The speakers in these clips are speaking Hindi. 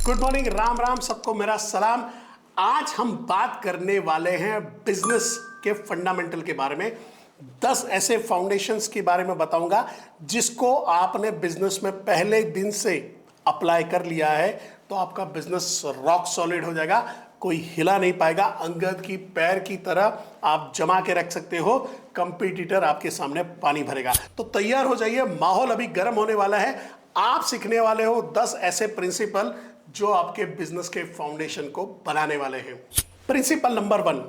गुड मॉर्निंग, राम राम, सबको मेरा सलाम। आज हम बात करने वाले हैं बिजनेस के फंडामेंटल के बारे में। 10 ऐसे फाउंडेशंस के बारे में बताऊंगा जिसको आपने बिजनेस में पहले दिन से अप्लाई कर लिया है तो आपका बिजनेस रॉक सॉलिड हो जाएगा, कोई हिला नहीं पाएगा। अंगद की पैर की तरह आप जमा के रख सकते हो, कंपटीटर आपके सामने पानी भरेगा। तो तैयार हो जाइए, माहौल अभी गर्म होने वाला है। आप सीखने वाले हो 10 ऐसे प्रिंसिपल जो आपके बिजनेस के फाउंडेशन को बनाने वाले हैं। Principle number 1,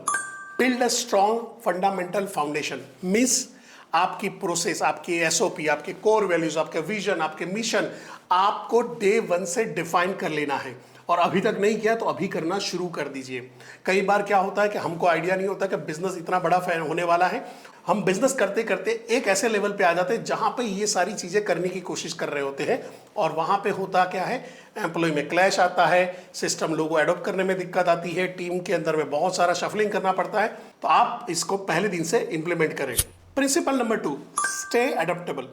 build a strong fundamental foundation. Means आपकी प्रोसेस, आपकी एसओपी, आपके कोर वैल्यूज, आपके विजन, आपके मिशन आपको डे 1 से डिफाइन कर लेना है। और अभी तक नहीं किया तो अभी करना शुरू कर दीजिए। कई बार क्या होता है कि हमको आइडिया नहीं होता कि बिजनेस इतना बड़ा होने वाला है। हम बिजनेस करते करते एक ऐसे लेवल पे आ जाते हैं जहां पे ये सारी चीजें करने की कोशिश कर रहे होते हैं और वहां पे होता क्या है, एम्प्लॉय में क्लैश आता है, सिस्टम लोगों एडॉप्ट करने में दिक्कत आती है, टीम के अंदर में बहुत सारा शफलिंग करना पड़ता है। तो आप इसको पहले दिन से इंप्लीमेंट करें। Principle number 2, stay adaptable.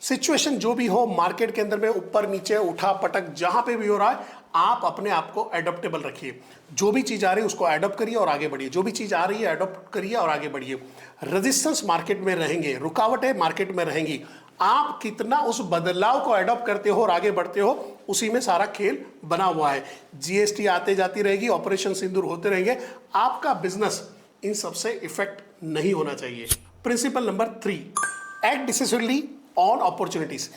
Situation जो भी हो, मार्केट के अंदर में ऊपर नीचे उठा पटक जहां पे भी हो रहा है, आप अपने आप को एडप्टेबल रखिए। जो भी चीज आ रही है उसको एडॉप्ट करिए और आगे बढ़िए। जो भी चीज आ रही है एडॉप्ट करिए और आगे बढ़िए। रेजिस्टेंस मार्केट में रहेंगे, रुकावटें मार्केट में रहेंगी। आप कितना उस बदलाव को एडॉप्ट करते हो और आगे बढ़ते हो, उसी में सारा खेल बना हुआ है। जीएसटी आते जाती रहेगी, ऑपरेशन सिंदूर होते रहेंगे। आपका बिजनेस इन सबसे इफेक्ट नहीं होना चाहिए। Principle number 3, act decisively on opportunities.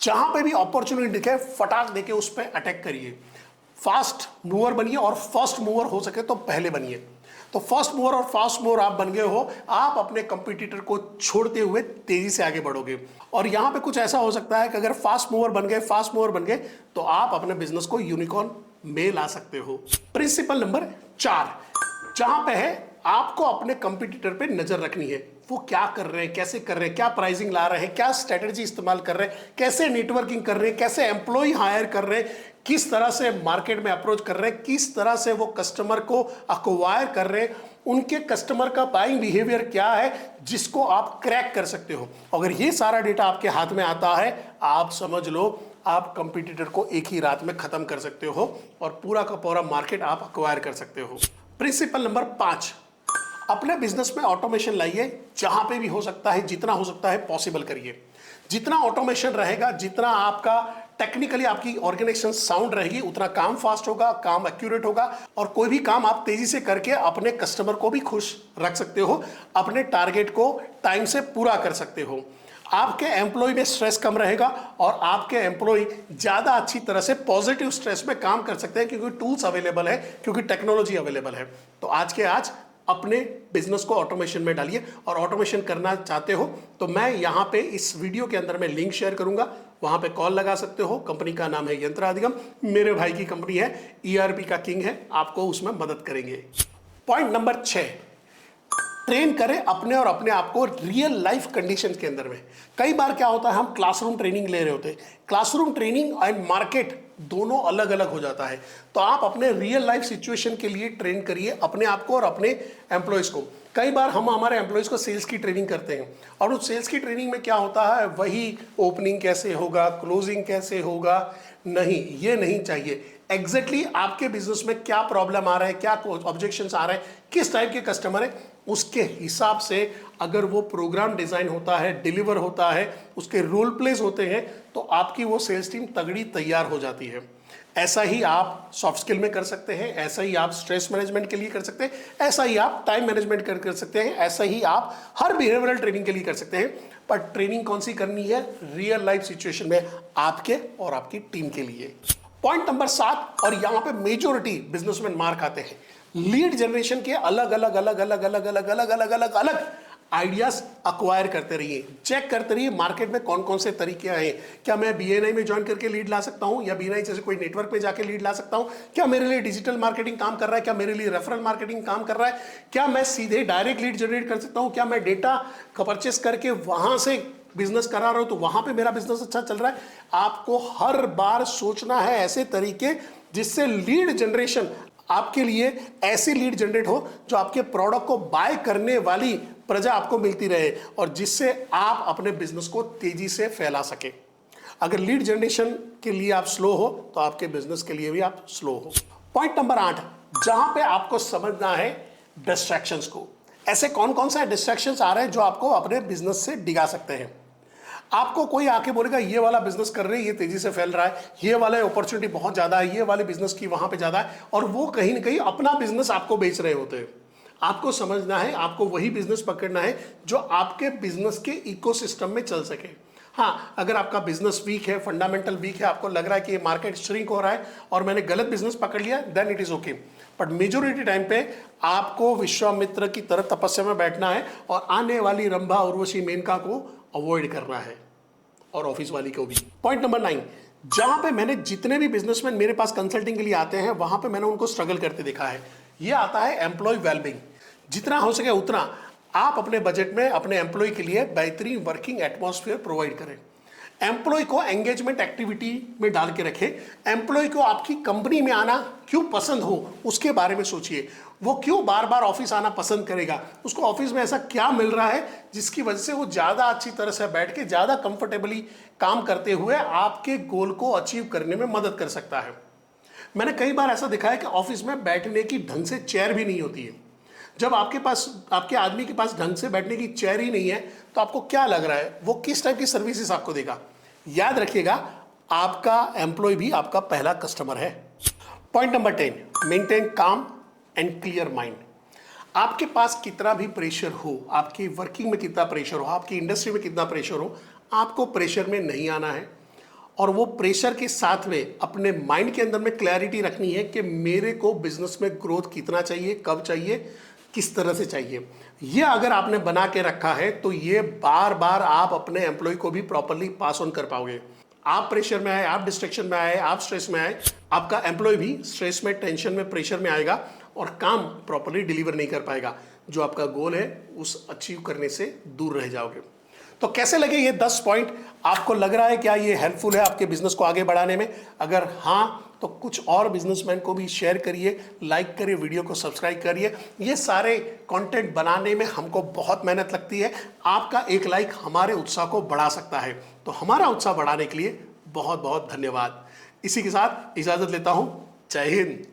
जहां पे भी अपॉर्चुनिटी दिखे फटाक देके उस पर अटैक करिए। फास्ट मूवर बनिए और फर्स्ट मूवर हो सके तो पहले बनिए। तो फर्स्ट मूवर और फास्ट मूवर आप बन गए हो, आप अपने कंपटीटर को छोड़ते हुए तेजी से आगे बढ़ोगे। और यहां पे कुछ ऐसा हो सकता है कि अगर फास्ट मूवर बन गए तो आप अपने बिजनेस को यूनिकॉर्न में ला सकते हो। प्रिंसिपल नंबर 4, जहां पे है आपको अपने कंपटीटर पे नजर रखनी है। वो क्या कर रहे हैं, कैसे कर रहे हैं, क्या प्राइसिंग ला रहे हैं, क्या स्ट्रेटेजी इस्तेमाल कर रहे हैं, कैसे नेटवर्किंग कर रहे हैं, कैसे एम्प्लॉय हायर कर रहे हैं, किस तरह से मार्केट में अप्रोच कर रहे हैं, किस तरह से वो कस्टमर को अक्वायर कर रहे हैं, उनके कस्टमर का बाइंग बिहेवियर क्या है जिसको आप क्रैक कर सकते हो। अगर ये सारा डेटा आपके हाथ में आता है, आप समझ लो आप कंपटीटर को एक ही रात में खत्म कर सकते हो और पूरा का पूरा मार्केट आप अक्वायर कर सकते हो। प्रिंसिपल नंबर 5, अपने बिजनेस में ऑटोमेशन लाइए। जहां पे भी हो सकता है, जितना हो सकता है पॉसिबल करिए। जितना ऑटोमेशन रहेगा, जितना आपका टेक्निकली आपकी ऑर्गेनाइजेशन साउंड रहेगी, उतना काम फास्ट होगा, काम एक्यूरेट होगा और कोई भी काम आप तेजी से करके अपने कस्टमर को भी खुश रख सकते हो, अपने टारगेट को टाइम से पूरा कर सकते हो। आपके एम्प्लॉय में स्ट्रेस कम रहेगा और आपके एम्प्लॉय ज्यादा अच्छी तरह से पॉजिटिव स्ट्रेस में काम कर सकते हैं क्योंकि टूल्स अवेलेबल है, क्योंकि टेक्नोलॉजी अवेलेबल है। तो आज के आज अपने बिजनेस को ऑटोमेशन में डालिए। और ऑटोमेशन करना चाहते हो तो मैं यहां पे इस वीडियो के अंदर में लिंक शेयर करूंगा, वहां पे कॉल लगा सकते हो। कंपनी का नाम है यंत्र अधिगम, मेरे भाई की कंपनी है, ईआरपी का किंग है, आपको उसमें मदद करेंगे। पॉइंट नंबर 6, ट्रेन करें अपने और अपने आप को रियल लाइफ कंडीशंस के अंदर में। कई बार क्या होता है, हम क्लासरूम ट्रेनिंग ले रहे होते हैं, क्लासरूम ट्रेनिंग एंड मार्केट दोनों अलग अलग हो जाता है। तो आप अपने रियल लाइफ सिचुएशन के लिए ट्रेन करिए अपने आप को और अपने एम्प्लॉयज को। कई बार हम हमारे एम्प्लॉयज को सेल्स की ट्रेनिंग करते हैं और उस सेल्स की ट्रेनिंग में क्या होता है, वही ओपनिंग कैसे होगा, क्लोजिंग कैसे होगा, नहीं, ये नहीं चाहिए। एग्जैक्टली आपके बिजनेस में क्या प्रॉब्लम आ रहा है, क्या ऑब्जेक्शंस आ रहे हैं, किस टाइप के कस्टमर है, उसके हिसाब से अगर वो प्रोग्राम डिजाइन होता है, डिलीवर होता है, उसके रोल प्लेस होते हैं, तो आपकी वो सेल्स टीम तगड़ी तैयार हो जाती है। ऐसा ही आप सॉफ्ट स्किल में कर सकते हैं, ऐसा ही आप स्ट्रेस मैनेजमेंट के लिए कर सकते हैं, ऐसा ही आप टाइम मैनेजमेंट कर सकते हैं, ऐसा ही आप हर बिहेवियरल ट्रेनिंग के लिए कर सकते हैं। पर ट्रेनिंग कौन सी करनी है, रियल लाइफ सिचुएशन में आपके और आपकी टीम के लिए। पॉइंट नंबर 7, और यहां पे मेजोरिटी बिजनेसमैन मार खाते हैं, लीड जनरेशन के अलग अलग अलग अलग अलग अलग अलग अलग अलग अलग आइडियाज अक्वायर करते रहिए, चेक करते रहिए मार्केट में कौन कौन से तरीके हैं। क्या मैं बीएनआई में ज्वाइन करके लीड ला सकता हूं, या बीएनआई जैसे कोई नेटवर्क पे जाके लीड ला सकता हूं, क्या मेरे लिए डिजिटल मार्केटिंग काम कर रहा है, क्या मेरे लिए रेफरल मार्केटिंग काम कर रहा है, क्या मैं सीधे डायरेक्ट लीड जनरेट कर सकता हूं, क्या मैं डेटा का परचेस करके वहां से बिजनेस करा रहा हूं तो वहां पे मेरा बिजनेस अच्छा चल रहा है। आपको हर बार सोचना है ऐसे तरीके जिससे लीड जनरेशन आपके लिए ऐसी लीड जनरेट हो जो आपके प्रोडक्ट को बाय करने वाली प्रजा आपको मिलती रहे और जिससे आप अपने बिजनेस को तेजी से फैला सके। अगर लीड जनरेशन के लिए आप स्लो हो तो आपके बिजनेस के लिए भी आप स्लो हो। पॉइंट नंबर 8, जहां पे आपको समझना है डिस्ट्रैक्शंस को। ऐसे कौन कौन से डिस्ट्रैक्शंस आ रहे हैं जो आपको अपने बिजनेस से डिगा सकते हैं। आपको कोई आके बोलेगा ये वाला बिजनेस कर रहे हैं, ये तेजी से फैल रहा है, ये वाला अपॉर्चुनिटी बहुत ज्यादा है, ये वाले बिजनेस की वहां पे ज्यादा है, और वो कहीं ना कहीं अपना बिजनेस आपको बेच रहे होते हैं। आपको समझना है, आपको वही बिजनेस पकड़ना है जो आपके बिजनेस के इकोसिस्टम में चल सके। हाँ, अगर आपका बिजनेस वीक है, फंडामेंटल वीक है, आपको लग रहा है कि ये मार्केट श्रिंक हो रहा है और मैंने गलत बिजनेस पकड़ लिया, then it is okay. But majority time पे आपको विश्वामित्र की तरह तपस्या में बैठना है और आने वाली रंभा उर्वशी मेनका को अवॉइड करना है, और ऑफिस वाली को भी। पॉइंट नंबर 9, जहां पे मैंने जितने भी बिजनेसमैन मेरे पास कंसल्टिंग के लिए आते हैं वहां पे मैंने उनको स्ट्रगल करते देखा है। ये आता है एम्प्लॉय वेलबींग। जितना हो सके उतना आप अपने बजट में अपने एम्प्लॉय के लिए बेहतरीन वर्किंग एटमॉस्फेयर प्रोवाइड करें। एम्प्लॉय को एंगेजमेंट एक्टिविटी में डाल के रखें। एम्प्लॉय को आपकी कंपनी में आना क्यों पसंद हो उसके बारे में सोचिए। वो क्यों बार बार ऑफिस आना पसंद करेगा, उसको ऑफिस में ऐसा क्या मिल रहा है जिसकी वजह से वो ज़्यादा अच्छी तरह से बैठ के ज़्यादा कंफर्टेबली काम करते हुए आपके गोल को अचीव करने में मदद कर सकता है। मैंने कई बार ऐसा देखा है कि ऑफिस में बैठने की ढंग से चेयर भी नहीं होती है। जब आपके पास, आपके आदमी के पास ढंग से बैठने की चेयर ही नहीं है तो आपको क्या लग रहा है वो किस टाइप की सर्विसेज आपको देगा। याद रखिएगा, आपका एम्प्लॉय भी आपका पहला कस्टमर है। पॉइंट नंबर 10, मेंटेन काम एंड क्लियर माइंड। आपके पास कितना भी प्रेशर हो, आपकी वर्किंग में कितना प्रेशर हो, आपकी इंडस्ट्री में कितना प्रेशर हो, आपको प्रेशर में नहीं आना है। और वो प्रेशर के साथ में अपने माइंड के अंदर में क्लैरिटी रखनी है कि मेरे को बिजनेस में ग्रोथ कितना चाहिए, कब चाहिए, किस तरह से चाहिए। ये अगर आपने बना के रखा है तो ये बार बार आप अपने एम्प्लॉय को भी प्रॉपरली पास ऑन कर पाओगे। आप प्रेशर में आए, आप डिस्ट्रैक्शन में आए, आप स्ट्रेस में आए, आपका एम्प्लॉय भी स्ट्रेस में, टेंशन में, प्रेशर में आएगा और काम प्रॉपरली डिलीवर नहीं कर पाएगा। जो आपका गोल है उस अचीव करने से दूर रह जाओगे। तो कैसे लगे ये 10 पॉइंट? आपको लग रहा है क्या ये हेल्पफुल है आपके बिजनेस को आगे बढ़ाने में? अगर हाँ तो कुछ और बिजनेसमैन को भी शेयर करिए, लाइक करिए, वीडियो को सब्सक्राइब करिए। ये सारे कंटेंट बनाने में हमको बहुत मेहनत लगती है। आपका एक लाइक हमारे उत्साह को बढ़ा सकता है, तो हमारा उत्साह बढ़ाने के लिए बहुत बहुत धन्यवाद। इसी के साथ इजाजत लेता हूं। जय हिंद।